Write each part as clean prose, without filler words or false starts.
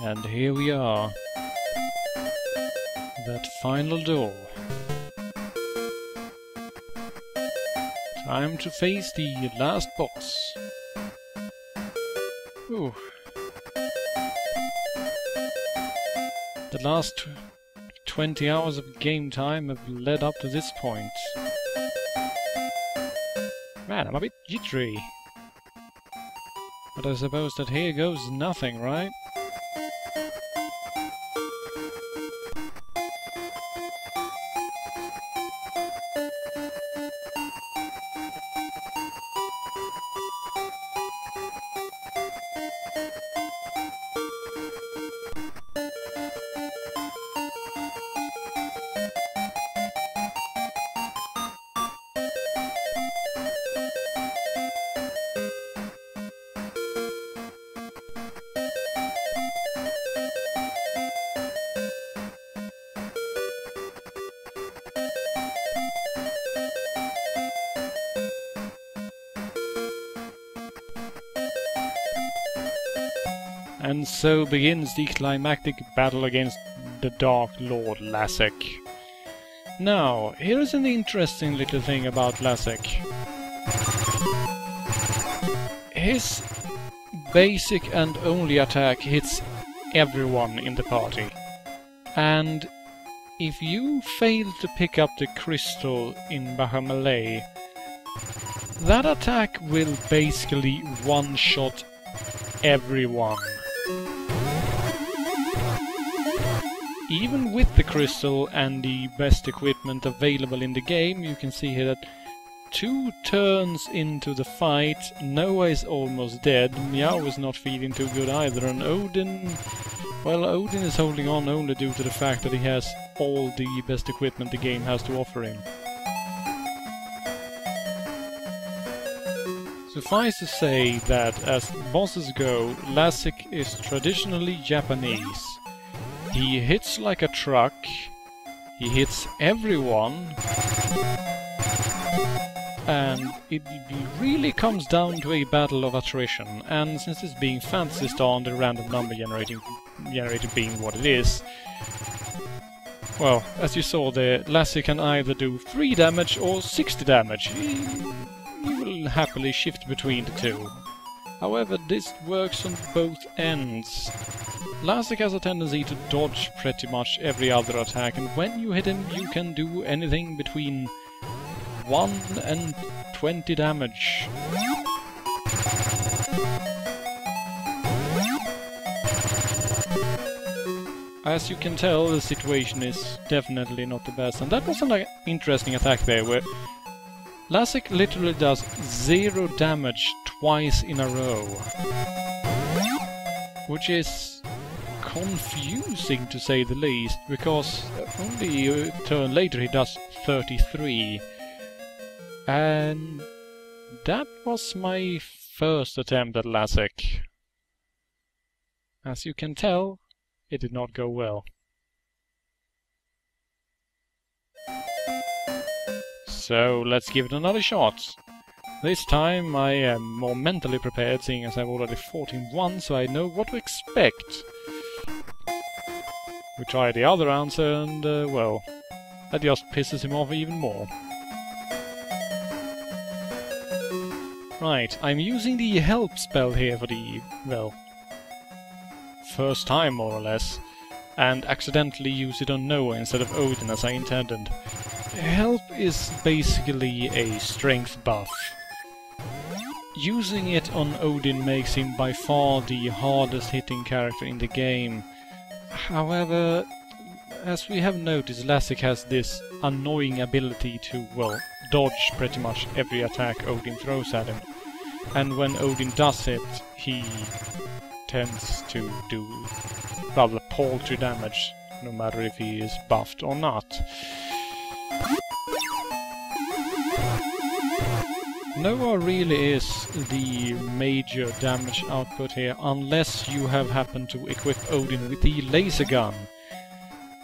And here we are. That final door. Time to face the last boss. Ooh. The last 20 hours of game time have led up to this point. Man, I'm a bit jittery. But I suppose that here goes nothing, right? And so begins the climactic battle against the Dark Lord Lassic. Now, here is an interesting little thing about Lassic. His basic and only attack hits everyone in the party. And if you fail to pick up the crystal in Bahamale, that attack will basically one-shot everyone. Even with the crystal and the best equipment available in the game, you can see here that 2 turns into the fight, Noah is almost dead, Meow is not feeling too good either, and Odin... well, Odin is holding on only due to the fact that he has all the best equipment the game has to offer him. Suffice to say that as bosses go, Lassic is traditionally Japanese. He hits like a truck, he hits everyone, and it really comes down to a battle of attrition, and since it's being Phantasy Star and the random number generator being what it is, well, as you saw there, Lassic can either do 3 damage or 60 damage. He will happily shift between the two. However, this works on both ends. Lassic has a tendency to dodge pretty much every other attack, and when you hit him you can do anything between 1 and 20 damage. As you can tell, the situation is definitely not the best, and that was an interesting attack there, where Lassic literally does 0 damage twice in a row. Which is confusing to say the least, because only a turn later he does 33. And that was my first attempt at Lassic. As you can tell, it did not go well. So let's give it another shot. This time I am more mentally prepared, seeing as I've already fought him once, so I know what to expect. We try the other answer and, well, that just pisses him off even more. Right, I'm using the help spell here for the, well, first time more or less, and accidentally use it on Noah instead of Odin as I intended. Help is basically a strength buff. Using it on Odin makes him by far the hardest hitting character in the game. However, as we have noticed, Lassic has this annoying ability to, well, dodge pretty much every attack Odin throws at him. And when Odin does hit, he tends to do rather paltry damage, no matter if he is buffed or not. Noah really is the major damage output here, unless you have happened to equip Odin with the laser gun.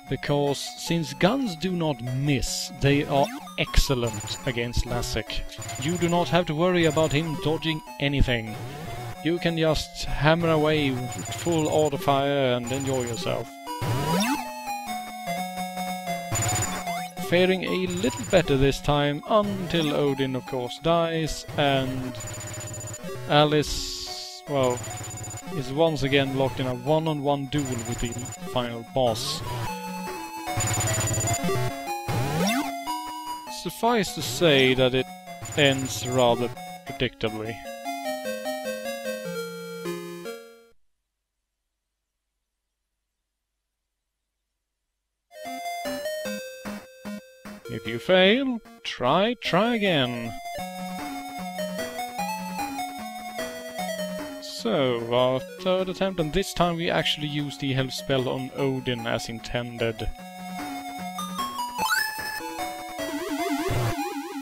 Because since guns do not miss, they are excellent against Lassic. You do not have to worry about him dodging anything. you can just hammer away with full auto fire and enjoy yourself. Faring a little better this time, until Odin of course dies, and Alice, well, is once again locked in a one-on-one duel with the final boss. Suffice to say that it ends rather predictably. If you fail, try again. So, our third attempt, and this time we actually use the health spell on Odin as intended.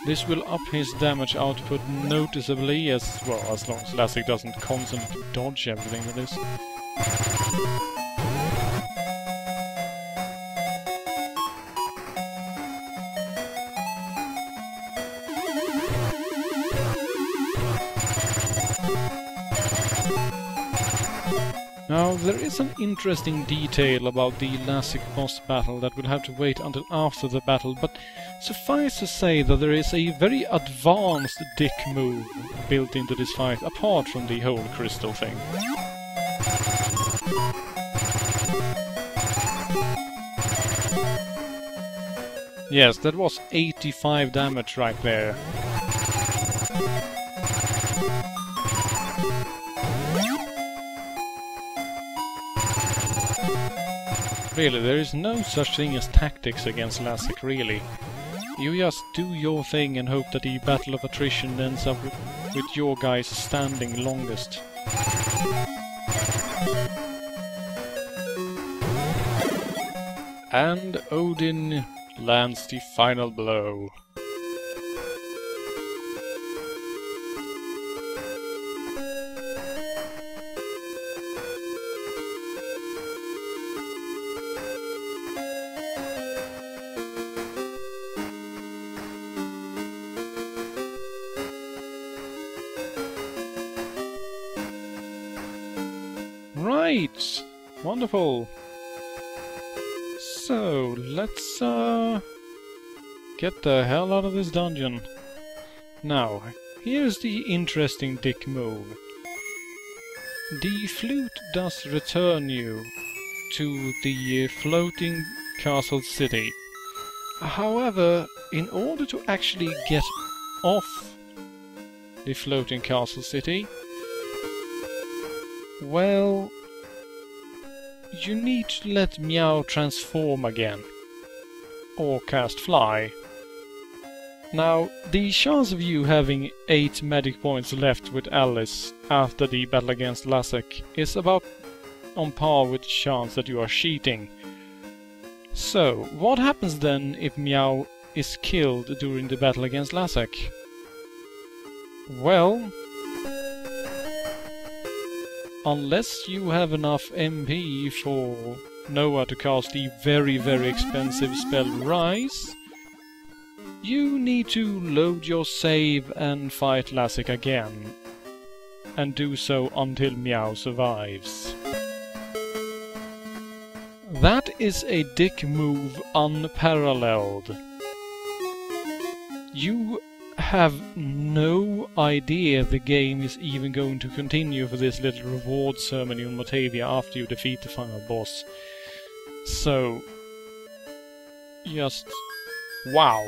This will up his damage output noticeably, as well, as long as Lassic doesn't constantly dodge everything with this. Now, there is an interesting detail about the Lassic boss battle that will have to wait until after the battle, but suffice to say that there is a very advanced dick move built into this fight, apart from the whole crystal thing. Yes, that was 85 damage right there. Really, there is no such thing as tactics against Lassic, really. You just do your thing and hope that the battle of attrition ends up with your guys standing longest. And Odin lands the final blow. Right! Wonderful! So, let's get the hell out of this dungeon. Now, here's the interesting dick move. The flute does return you to the floating castle city. However, in order to actually get off the floating castle city, well, you need to let Meow transform again, or cast Fly. Now, the chance of you having 8 magic points left with Alice after the battle against Lassic is about on par with the chance that you are cheating. So, what happens then if Meow is killed during the battle against Lassic? Well, unless you have enough MP for Noah to cast the very, very expensive spell Rise, you need to load your save and fight Lassic again, and do so until Meow survives. That is a dick move unparalleled. You have no idea the game is even going to continue for this little reward ceremony on Motavia after you defeat the final boss. So, just wow.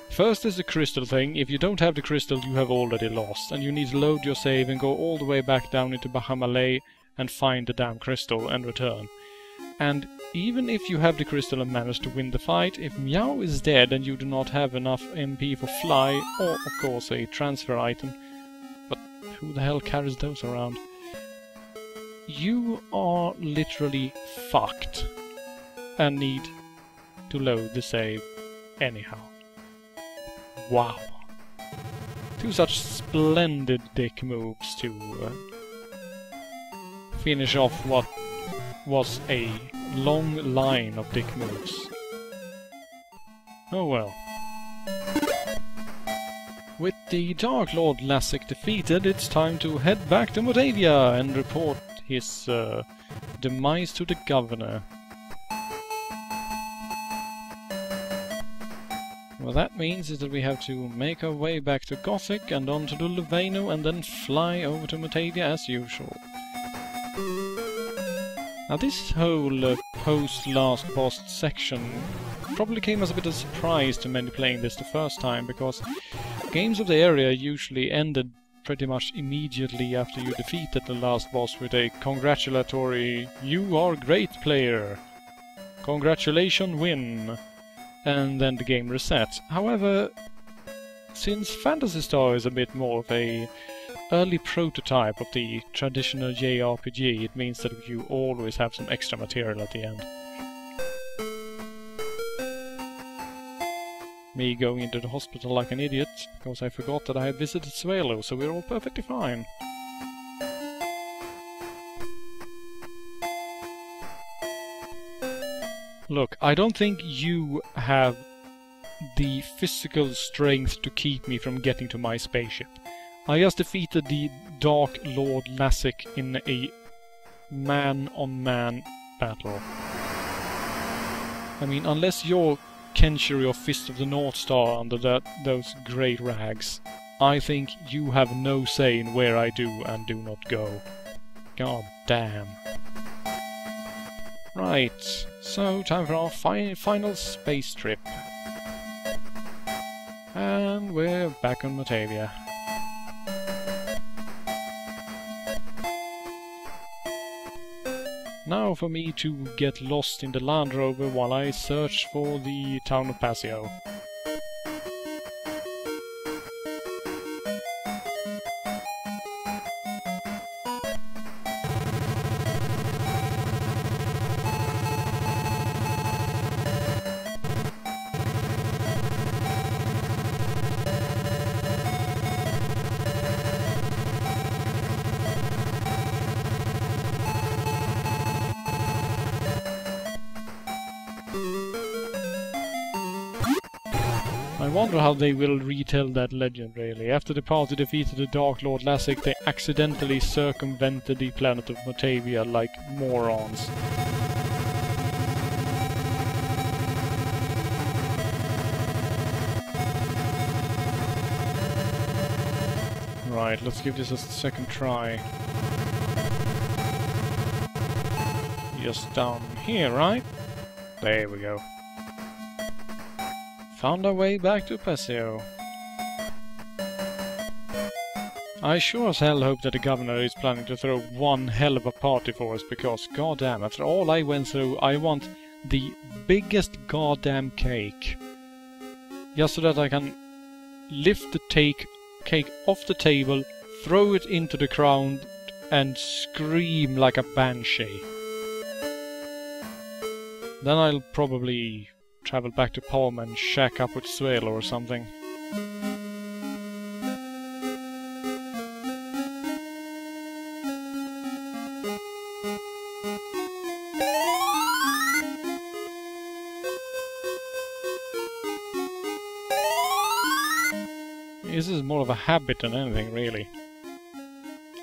First is the crystal thing. If you don't have the crystal, you have already lost, and you need to load your save and go all the way back down into Bahamalley and find the damn crystal and return. And even if you have the crystal and manage to win the fight, if Meow is dead and you do not have enough MP for Fly, or of course a transfer item, but who the hell carries those around? You are literally fucked and need to load the save anyhow. Wow. 2 such splendid dick moves to finish off what was a long line of dick moves. Oh well. With the Dark Lord Lassic defeated, it's time to head back to Moldavia and report his demise to the governor. What that means is that we have to make our way back to Gothic and on to the Luveno and then fly over to Moldavia as usual. Now this whole post-last boss section probably came as a bit of a surprise to many playing this the first time, because games of the area usually ended pretty much immediately after you defeated the last boss with a congratulatory "You are great player! Congratulations, win!" and then the game resets. However, since Phantasy Star is a bit more of a early prototype of the traditional JRPG, it means that you always have some extra material at the end. Me going into the hospital like an idiot, because I forgot that I had visited Svelo, so we're all perfectly fine. Look, I don't think you have the physical strength to keep me from getting to my spaceship. I just defeated the Dark Lord Lassic in a man-on-man battle. I mean, unless you're Kenshiro or Fist of the North Star under those great rags, I think you have no say in where I do and do not go. God damn. Right, so time for our final space trip. And we're back on Moldavia. Now for me to get lost in the Land Rover while I search for the town of Passio. I wonder how they will retell that legend, really. After the party defeated the Dark Lord Lassic, they accidentally circumvented the planet of Moldavia like morons. Right, let's give this a second try. Just down here, right? There we go. Found our way back to Passio. I sure as hell hope that the governor is planning to throw one hell of a party for us, because goddamn, after all I went through, I want the biggest goddamn cake. Just so that I can lift the cake off the table, throw it into the ground, and scream like a banshee. Then I'll probably travel back to Palm and shack up with Svelo or something. This is more of a habit than anything, really.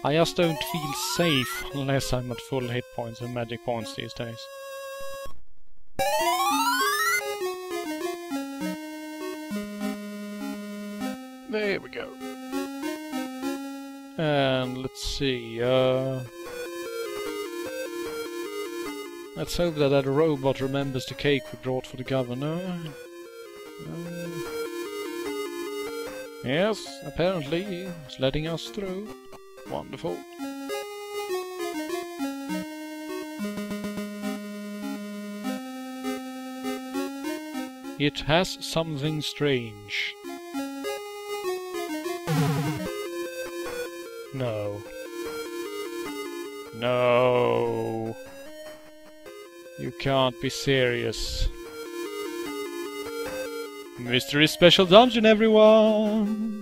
I just don't feel safe unless I'm at full hit points and magic points these days. There we go. And let's see, let's hope that that robot remembers the cake we brought for the governor. Yes, apparently he's letting us through. Wonderful. It has something strange. No. No. You can't be serious. Mystery Special Dungeon, everyone!